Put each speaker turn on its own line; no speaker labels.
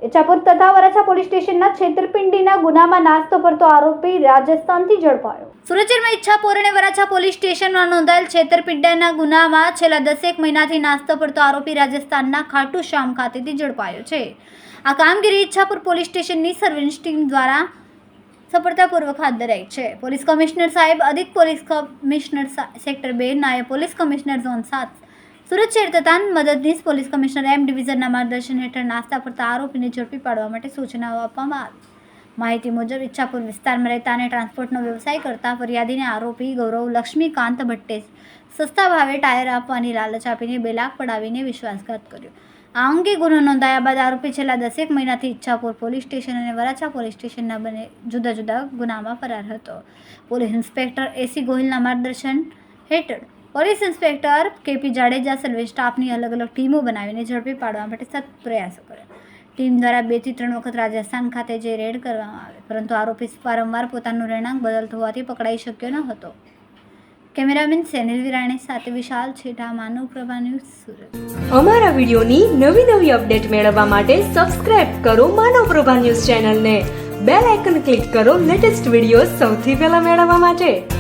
इच्छापुर तथा वराछा पोलीस स्टेशनના છેતરપિંડીના ગુનામાં નાસ્તો કરતો આરોપી રાજસ્થાનથી ઝડપાયો। સુરત શહેરમાં ઇચ્છાપુર અને વરાછા પોલીસ સ્ટેશનમાં નોંધાયેલ છેતરપિંડીના ગુનામાં છેલ્લા 10 મહિનાથી નાસ્તો કરતો આરોપી રાજસ્થાનના ખાટુ શ્યામ ખાતેથી ઝડપાયો છે। આ કામગીરી ઇચ્છાપુર પોલીસ સ્ટેશનની સર્વેલન્સ ટીમ દ્વારા સફળતાપૂર્વક હાથ ધરાઈ છે। પોલીસ કમિશનર સાહેબ, અધિક પોલીસ કમિશનર સેક્ટર 2, નાયબ પોલીસ કમિશનર ઝોન 7, સુરત શહેર તથા મદદનીશ પોલીસ કમિશનર એમ ડિવિઝનના માર્ગદર્શન હેઠળ નાસ્તા કરતા આરોપીને ઝડપી પાડવા માટે સૂચનાઓ આપવામાં આવી। માહિતી મુજબ ઇચ્છાપુર વિસ્તારમાં રહેતા અને ટ્રાન્સપોર્ટનો વ્યવસાય કરતા ફરિયાદીને આરોપી ગૌરવ લક્ષ્મીકાંત ભટ્ટે સસ્તા ભાવે ટાયર આપવાની લાલચ આપીને 2 લાખ પડાવીને વિશ્વાસઘાત કર્યો। આ અંગે ગુનો નોંધાયા બાદ આરોપી છેલ્લા 10 મહિનાથી ઇચ્છાપુર પોલીસ સ્ટેશન અને વરાછા પોલીસ સ્ટેશનના બંને જુદા જુદા ગુનામાં ફરાર હતો। પોલીસ ઇન્સ્પેક્ટર એસી ગોહિલના માર્ગદર્શન હેઠળ પોલીસ ઇન્સ્પેક્ટર કેપી જાડેજા સર્વે સ્ટાફની અલગ અલગ ટીમો બનાવીને ઝડપી પાડવા માટે સતત પ્રયાસો કર્યા। ટીમ દ્વારા 2 થી 3 વખત રાજસ્થાન ખાતે જઈ રેડ કરવામાં આવે, પરંતુ આરોપી વારંવાર પોતાનું રહેણાંક બદલતો હોવાથી પકડાઈ શક્યો ન હતો। કેમેરામેન સેનિલ વિરાણી સાથે વિશાલ છેઠા, માનવ પ્રભા ન્યૂઝ, સુરત।
અમારા વિડિયોની નવી અપડેટ મેળવવા માટે સબસ્ક્રાઇબ કરો માનવ પ્રભા ન્યૂઝ ચેનલને, બેલ આઇકન ક્લિક કરો લેટેસ્ટ વિડિયો સૌથી પહેલા મેળવવા માટે।